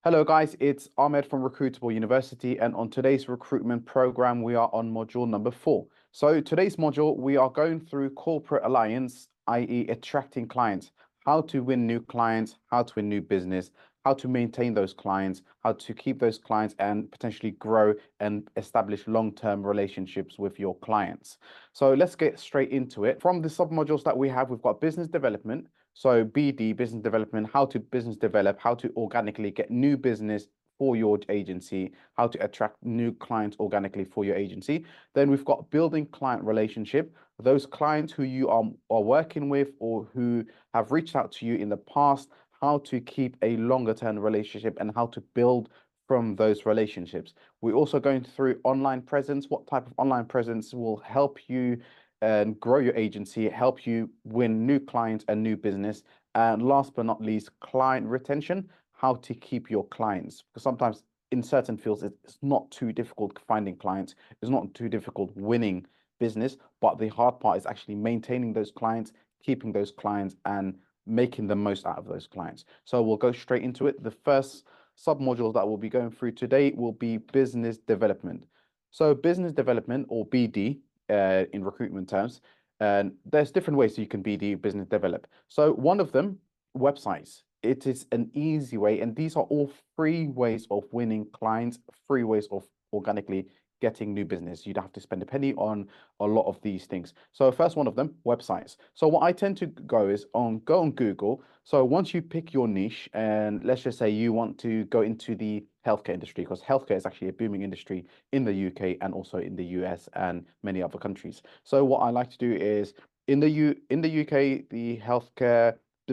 Hello guys, it's Ahmed from Recruitable University, and on today's recruitment program, we are on module number 4. So today's module, we are going through corporate alliance, i.e. attracting clients, how to win new clients, how to win new business, how to maintain those clients, how to keep those clients and potentially grow and establish long-term relationships with your clients. So let's get straight into it. From the sub-modules that we have, we've got business development. So BD, business development, how to business develop, how to organically get new business for your agency, how to attract new clients organically for your agency. Then we've got building client relationship, those clients who you are working with or who have reached out to you in the past, how to keep a longer term relationship and how to build from those relationships. We're also going through online presence, what type of online presence will help you and grow your agency, help you win new clients and new business. And last but not least, client retention, how to keep your clients. Because sometimes in certain fields, it's not too difficult finding clients. It's not too difficult winning business, but the hard part is actually maintaining those clients, keeping those clients and making the most out of those clients. So we'll go straight into it. The first sub-modules that we'll be going through today will be business development. So business development, or BD, in recruitment terms, and there's different ways you can BD, business develop. So one of them, websites. It is an easy way, and these are all free ways of winning clients, free ways of organically getting new business. You'd have to spend a penny on a lot of these things. So first one of them, websites. So what I tend to go is go on Google. So once you pick your niche, and let's just say you want to go into the healthcare industry, because healthcare is actually a booming industry in the UK and also in the US and many other countries. So what I like to do is in the UK, the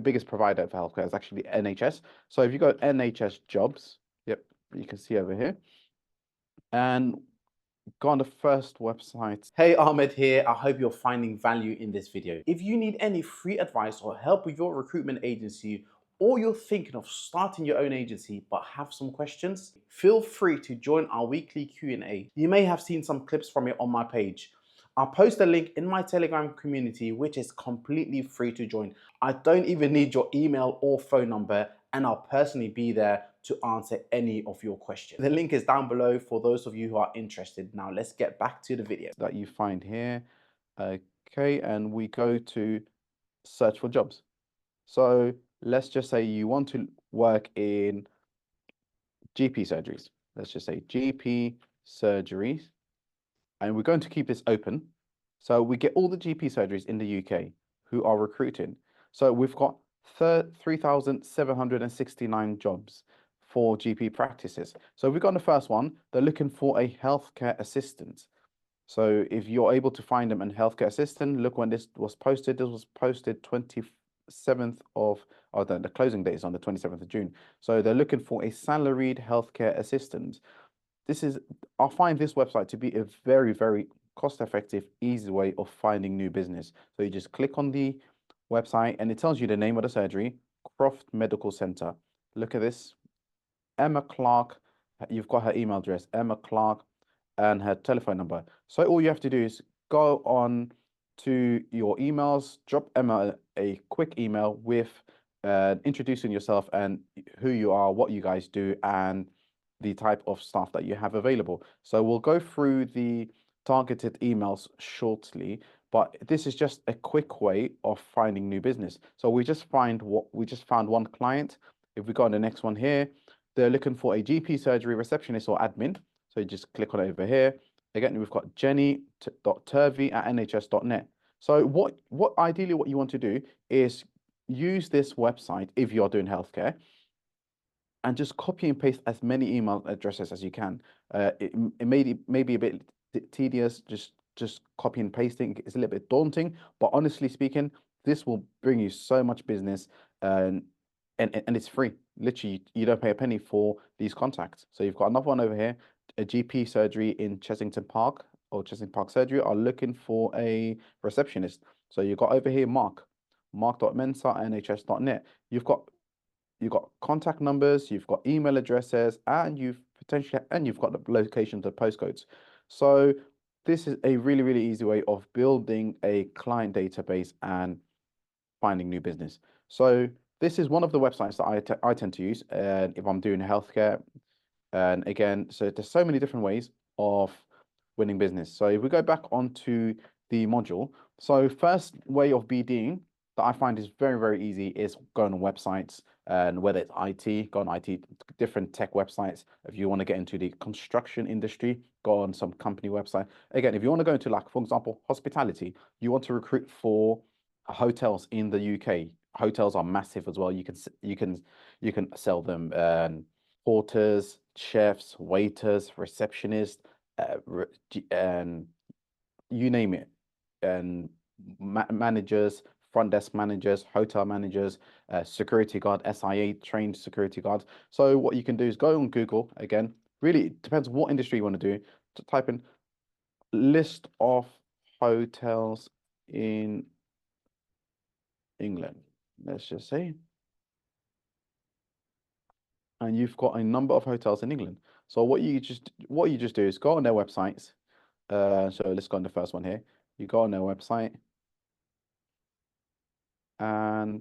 biggest provider of healthcare is actually NHS. So if you go NHS jobs, yep, you can see over here, and go on the first website. Hey, Ahmed here. I hope you're finding value in this video. If you need any free advice or help with your recruitment agency, or you're thinking of starting your own agency but have some questions, feel free to join our weekly Q&A. You may have seen some clips from it on my page. I'll post a link in my Telegram community, which is completely free to join. I don't even need your email or phone number, and I'll personally be there to answer any of your questions. The link is down below for those of you who are interested. Now let's get back to the video. That you find here. Okay, and we go to search for jobs. So let's just say you want to work in GP surgeries. Let's just say GP surgeries, and we're going to keep this open. So we get all the GP surgeries in the UK who are recruiting. So we've got 3,769 jobs for GP practices. So we've got the first one, they're looking for a healthcare assistant. So if you're able to find them a healthcare assistant, look when this was posted. This was posted 27th of, oh, the closing date is on the 27th of June. So they're looking for a salaried healthcare assistant. I find this website to be a very, very cost-effective, easy way of finding new business. So you just click on the website and it tells you the name of the surgery, Croft Medical Center. Look at this, Emma Clark. You've got her email address, Emma Clark, and her telephone number. So all you have to do is go on to your emails, drop Emma a quick email with introducing yourself and who you are, what you guys do, and the type of staff that you have available. So we'll go through the targeted emails shortly, but this is just a quick way of finding new business. So we just found one client. If we go on the next one here, they're looking for a GP surgery receptionist or admin. So you just click on it over here. Again, we've got jenny.turvey@nhs.net. So what ideally what you want to do is use this website if you are doing healthcare and just copy and paste as many email addresses as you can. It may be a bit tedious, just copy and pasting. It's a little bit daunting, but honestly speaking, this will bring you so much business, and it's free. Literally, you don't pay a penny for these contacts. So you've got another one over here, a GP surgery in Chessington Park or Chessington Park Surgery are looking for a receptionist. So you've got over here, mark.mensa@nhs.net. You've got contact numbers, you've got email addresses, and you've got the locations of postcodes. So this is a really, really easy way of building a client database and finding new business. So this is one of the websites that I tend to use if I'm doing healthcare. And again, so there's so many different ways of winning business. So if we go back onto the module, so first way of BDing that I find is very, very easy is going on websites, and whether it's IT, go on IT, different tech websites. If you want to get into the construction industry, go on some company website. Again, if you want to go into, like, for example, hospitality, you want to recruit for hotels in the UK. Hotels are massive as well. You can sell them porters, chefs, waiters, receptionists, and you name it, and managers, front desk managers, hotel managers, security guard, SIA trained security guards. So what you can do is go on Google again. Really, it depends what industry you want to do. To type in list of hotels in England. Let's just say, and you've got a number of hotels in England. So what you just do is go on their websites. So let's go on the first one here. You go on their website and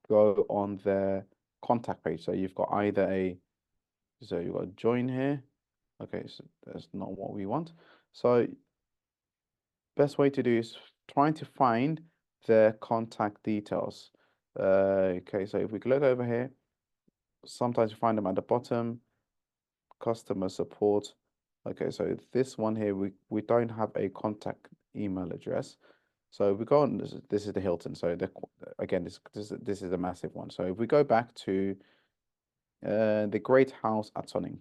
go on their contact page. So you've got so you've got a join here. Okay, so that's not what we want. So best way to do is trying to find their contact details. Okay, so if we look over here, sometimes you find them at the bottom, customer support. Okay, so this one here, we don't have a contact email address. So we go on, this is the Hilton. So again, this is a massive one. So if we go back to the Great House at Sonning.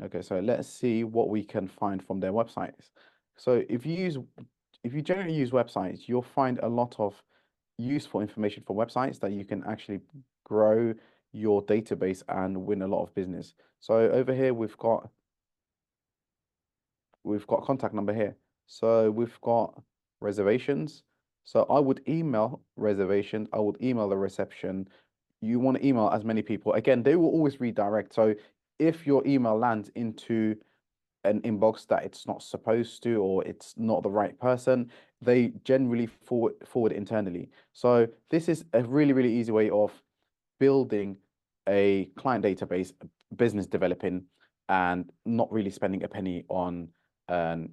Okay, so let's see what we can find from their websites. So if you generally use websites, you'll find a lot of useful information from websites that you can actually grow your database and win a lot of business. So over here we've got contact number here. So we've got reservations. So I would email reservations. I would email the reception. You want to email as many people. Again, they will always redirect. So if your email lands into an inbox that it's not supposed to, or it's not the right person, they generally forward it internally. So this is a really, really easy way of building a client database, business developing, and not really spending a penny on um,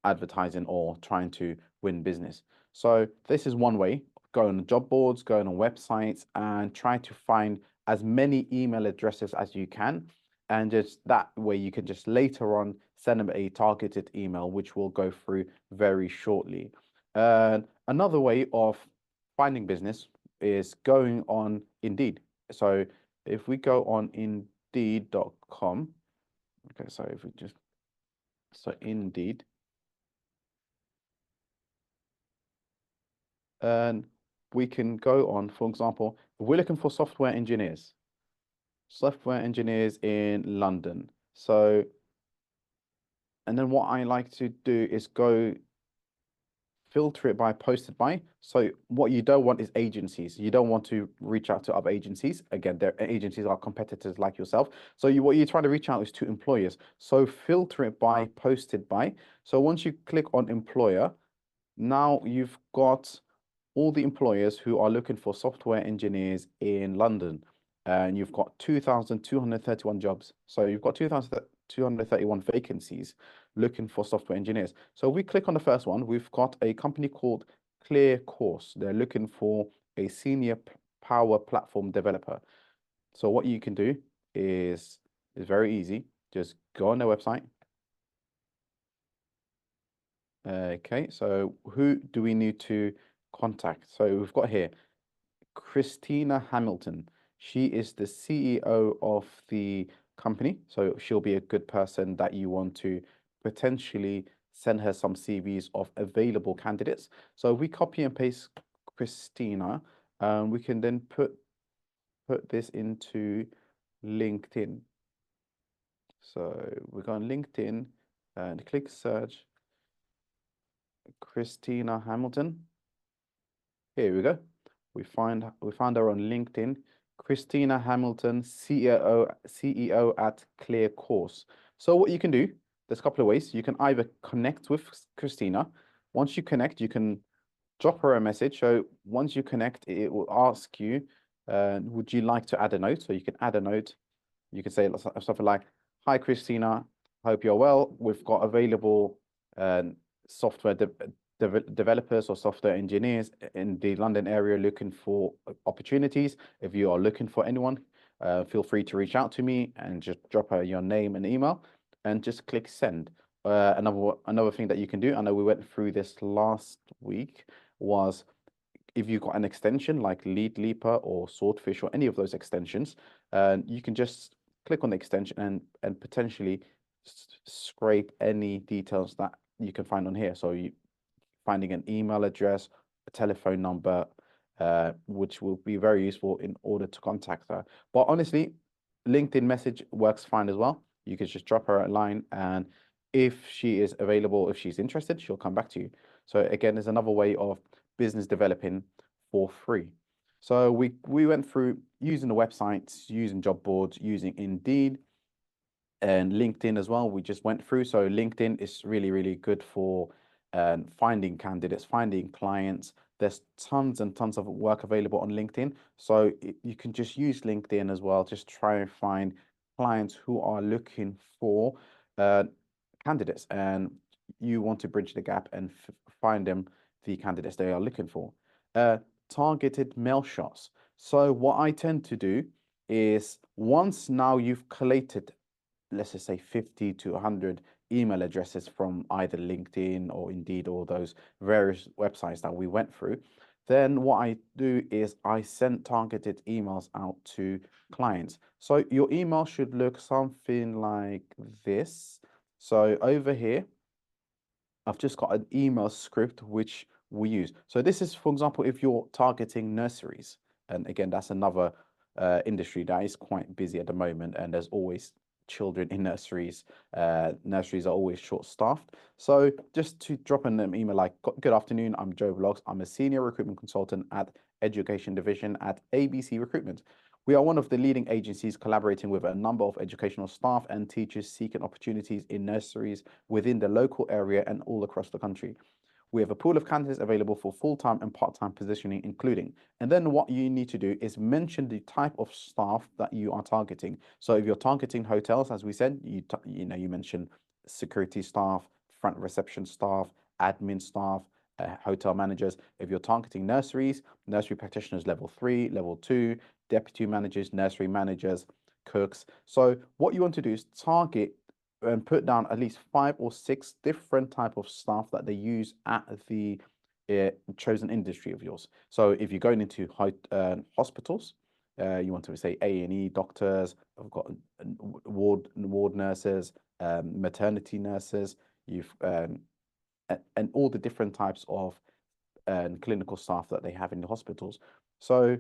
advertising or trying to win business. So this is one way. Go on job boards, go on websites, and try to find as many email addresses as you can. And just that way you can just later on send them a targeted email, which we'll go through very shortly. Another way of finding business is going on Indeed. So if we go on indeed.com, okay, so if we just, so Indeed, and we can go on, for example, we're looking for software engineers in London. So, and then what I like to do is go filter it by posted by. So what you don't want is agencies. You don't want to reach out to other agencies. Again, their agencies are competitors like yourself. So what you're trying to reach out is to employers. So filter it by posted by. So once you click on employer, now you've got all the employers who are looking for software engineers in London. And you've got 2,231 jobs. So you've got 2,231 vacancies looking for software engineers. So we click on the first one. We've got a company called Clear Course. They're looking for a senior power platform developer. So what you can do is very easy. Just go on their website. Okay, so who do we need to contact? So we've got here Christina Hamilton. She is the CEO of the company. So she'll be a good person that you want to potentially send her some CVs of available candidates. So if we copy and paste Christina, we can then put this into LinkedIn. So we go on LinkedIn and click search Christina Hamilton. Here we go. We found her on LinkedIn. Christina Hamilton, CEO at Clear Course. So what you can do, there's a couple of ways. You can either connect with Christina. Once you connect, you can drop her a message. So once you connect, it will ask you Would you like to add a note? So you can add a note. You can say something like, "Hi, Christina. Hope you're well. We've got available software developers or software engineers in the London area looking for opportunities. If you are looking for anyone, feel free to reach out to me and just drop her your name and email and just click send." Another thing that you can do, I know we went through this last week, was if you've got an extension like Lead Leaper or Swordfish or any of those extensions, you can just click on the extension and potentially scrape any details that you can find on here. So you finding an email address, a telephone number, which will be very useful in order to contact her. But honestly, LinkedIn message works fine as well. You can just drop her a line, and if she is available, if she's interested, she'll come back to you. So again, there's another way of business developing for free. So we went through using the websites, using job boards, using Indeed, and LinkedIn as well. We just went through. So LinkedIn is really, really good for finding candidates, finding clients. There's tons and tons of work available on LinkedIn. So you can just use LinkedIn as well. Just try and find clients who are looking for uh, candidates, and you want to bridge the gap and find them the candidates they are looking for. Targeted mail shots. So what I tend to do is once now you've collated, let's just say 50 to 100 email addresses from either LinkedIn or Indeed or those various websites that we went through, then what I do is I send targeted emails out to clients. So your email should look something like this. So over here, I've just got an email script which we use. So this is, for example, if you're targeting nurseries, and again, that's another industry that is quite busy at the moment, and there's always children in nurseries. Nurseries are always short-staffed. So just to drop in an email like, "Good afternoon, I'm Joe Vlogs. I'm a senior recruitment consultant at Education Division at ABC Recruitment. We are one of the leading agencies collaborating with a number of educational staff and teachers seeking opportunities in nurseries within the local area and all across the country. We have a pool of candidates available for full-time and part-time positioning, including." And then what you need to do is mention the type of staff that you are targeting. So if you're targeting hotels, as we said, you mentioned security staff, front reception staff, admin staff, hotel managers. If you're targeting nurseries, nursery practitioners level 3, level 2, deputy managers, nursery managers, cooks. So what you want to do is target and put down at least 5 or 6 different type of staff that they use at the chosen industry of yours. So if you're going into hospitals, you want to say A&E doctors. I've got ward nurses, maternity nurses. You've and all the different types of clinical staff that they have in the hospitals. So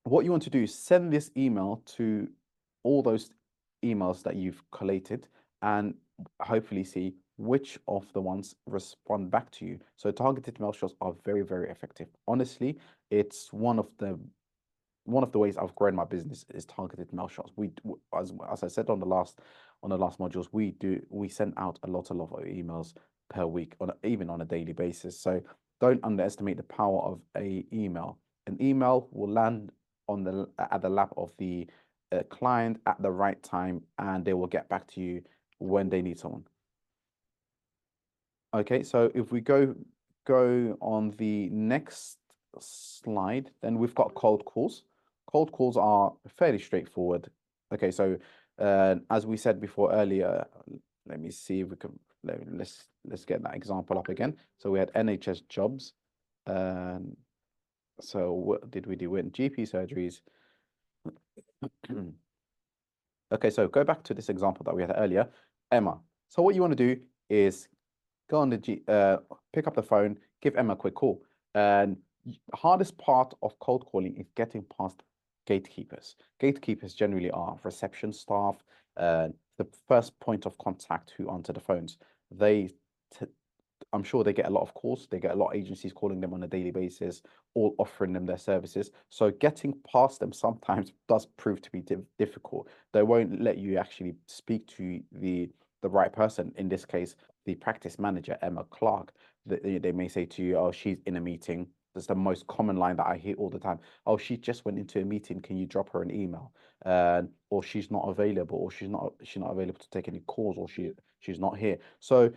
what you want to do is send this email to all those emails that you've collated and hopefully see which of the ones respond back to you. So targeted mail shots are very, very effective. Honestly, it's one of the ways I've grown my business is targeted mail shots. As I said on the last modules, we send out a lot of emails per week, even on a daily basis. So don't underestimate the power of a email. An email will land at the lap of the client at the right time, and they will get back to you when they need someone. Okay, so if we go on the next slide, then we've got cold calls. Cold calls are fairly straightforward. Okay, so as we said before earlier, let me see if we can let's get that example up again. So we had NHS jobs. So what did we do? We went GP surgeries. Okay, so go back to this example that we had earlier, Emma. So what you want to do is go on pick up the phone, give Emma a quick call. And the hardest part of cold calling is getting past gatekeepers. Gatekeepers generally are reception staff, the first point of contact who answer the phones. I'm sure they get a lot of calls. They get a lot of agencies calling them on a daily basis, all offering them their services. So getting past them sometimes does prove to be difficult. They won't let you actually speak to the right person. In this case, the practice manager, Emma Clark. They may say to you, "Oh, she's in a meeting. That's the most common line that I hear all the time. Oh, she just went into a meeting. Can you drop her an email? Or she's not available, or she's not available to take any calls, or she's not here. So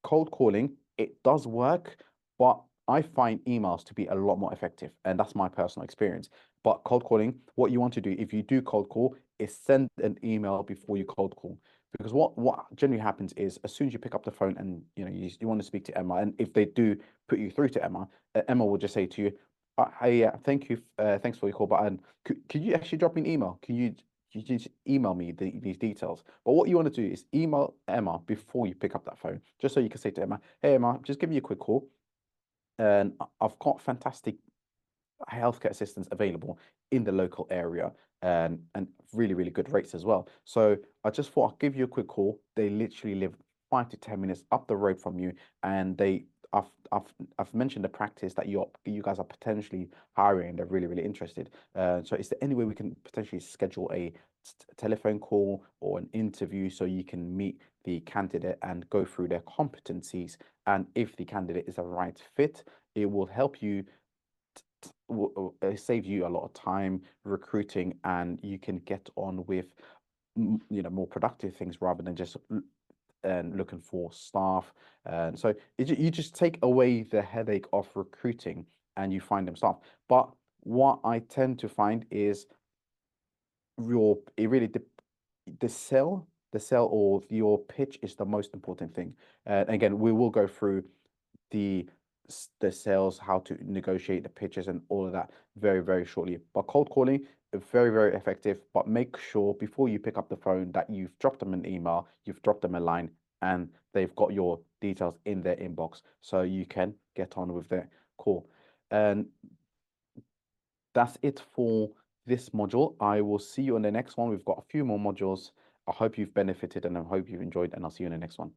cold calling, it does work, but I find emails to be a lot more effective, and that's my personal experience. But cold calling, what you want to do if you do cold call is send an email before you cold call. Because what generally happens is as soon as you pick up the phone and you want to speak to Emma, and if they do put you through to Emma, Emma will just say to you, "Hey, thank you, thanks for your call, but could you actually drop me an email? You just email me these details." But what you want to do is email Emma before you pick up that phone, just so you can say to Emma, "Hey Emma, just give me a quick call, and I've got fantastic healthcare assistance available in the local area, and really, really good rates as well. So I just thought I'd give you a quick call. They literally live 5 to 10 minutes up the road from you, and I've mentioned the practice that you guys are potentially hiring, and they're really, really interested. So is there any way we can potentially schedule a telephone call or an interview so you can meet the candidate and go through their competencies? And if the candidate is a right fit, it will help you save you a lot of time recruiting, and you can get on with more productive things rather than just and looking for staff. And so you just take away the headache of recruiting, and you find them staff. But what I tend to find is it really the sell or your pitch is the most important thing. Again, we will go through the the sales, how to negotiate the pitches and all of that very, very shortly. But cold calling, very, very effective. But make sure before you pick up the phone that you've dropped them an email, you've dropped them a line, and they've got your details in their inbox so you can get on with their call. And that's it for this module. I will see you on the next one. We've got a few more modules. I hope you've benefited and I hope you've enjoyed, and I'll see you in the next one.